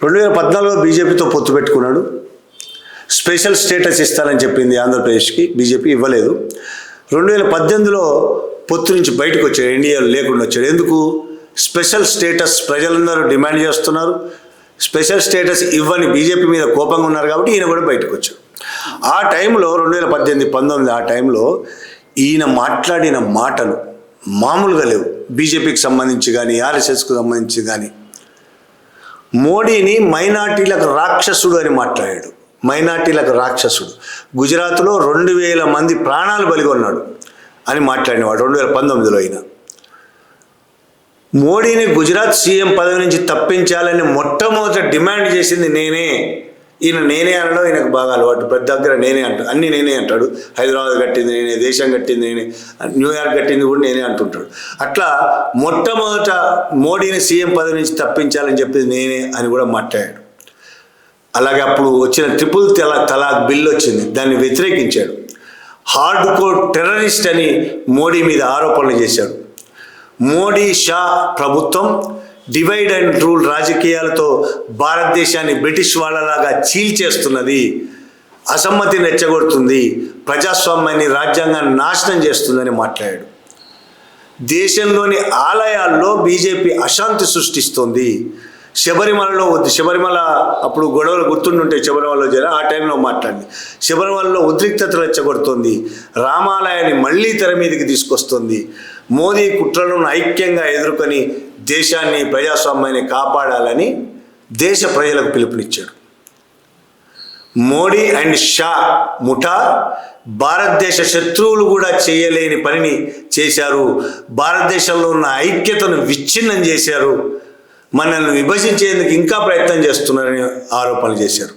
2014లో బీజేపీతో పొత్తు పెట్టుకున్నాడు. స్పెషల్ స్టేటస్ ఇస్తానని చెప్పింది ఆంధ్రప్రదేశ్కి, బీజేపీ ఇవ్వలేదు. 2018లో పొత్తు నుంచి బయటకు వచ్చాడు, ఎన్డీఏలో లేకుండా వచ్చాడు. ఎందుకు? స్పెషల్ స్టేటస్ ప్రజలందరూ డిమాండ్ చేస్తున్నారు. స్పెషల్ స్టేటస్ ఇవ్వని బీజేపీ మీద కోపంగా ఉన్నారు కాబట్టి ఈయన కూడా బయటకు వచ్చాడు. ఆ టైంలో 2018-19 ఆ టైంలో ఈయన మాట్లాడిన మాటలు మామూలుగా లేవు. బీజేపీకి సంబంధించి కానీ ఆర్ఎస్ఎస్కు సంబంధించి కానీ మోడీని మైనార్టీలకు రాక్షసుడు అని మాట్లాడాడు. మైనార్టీలకు రాక్షసుడు. గుజరాత్లో 2000 మంది ప్రాణాలు బలిగొన్నాడు అని మాట్లాడినవాడు 2019లో. అయినా మోడీని గుజరాత్ సీఎం పదవి నుంచి తప్పించాలని మొట్టమొదట డిమాండ్ చేసింది నేనే. ఈయన నేనే అనడం ఈయనకు బాగా అలవాటు. ప్రతి దగ్గర నేనే అంటాడు, అన్నీ నేనే అంటాడు. హైదరాబాద్ కట్టింది నేనే, దేశం కట్టింది నేనే, న్యూయార్క్ కట్టింది కూడా నేనే అంటుంటాడు. అట్లా మొట్టమొదట మోడీని సీఎం పదవి నుంచి తప్పించాలని చెప్పింది నేనే అని కూడా మాట్లాడాడు. అలాగే అప్పుడు వచ్చిన ట్రిపుల్ తలాక్ బిల్ వచ్చింది, దాన్ని వ్యతిరేకించాడు. హార్డ్ కోర్ టెర్రరిస్ట్ అని మోడీ మీద ఆరోపణలు చేశాడు. మోడీ షా ప్రభుత్వం డివైడ్ అండ్ రూల్ రాజకీయాలతో భారతదేశాన్ని బ్రిటిష్ వాళ్ళలాగా చీల్చేస్తున్నది, అసమ్మతిని రెచ్చగొడుతుంది, ప్రజాస్వామ్యాన్ని రాజ్యాంగాన్ని నాశనం చేస్తుందని మాట్లాడాడు. దేశంలోని ఆలయాల్లో బీజేపీ అశాంతి సృష్టిస్తోంది. శబరిమల అప్పుడు గొడవలు గుర్తుండుంటే శబరిమలలో ఆ టైంలో మాట్లాడింది. శబరిమలలో ఉద్రిక్తత రెచ్చగొడుతోంది, రామాలయాన్ని మళ్ళీ తెర మీదకి తీసుకొస్తుంది. మోదీ కుట్రలను ఐక్యంగా ఎదుర్కొని దేశాన్ని ప్రజాస్వామ్యాన్ని కాపాడాలని దేశ ప్రజలకు పిలుపునిచ్చాడు. మోడీ అండ్ షా ముఠా భారతదేశ శత్రువులు కూడా చేయలేని పనిని చేశారు. భారతదేశంలో ఉన్న ఐక్యతను విచ్ఛిన్నం చేశారు. మనల్ని విభజించేందుకు ఇంకా ప్రయత్నం చేస్తున్నారని ఆరోపణలు చేశారు.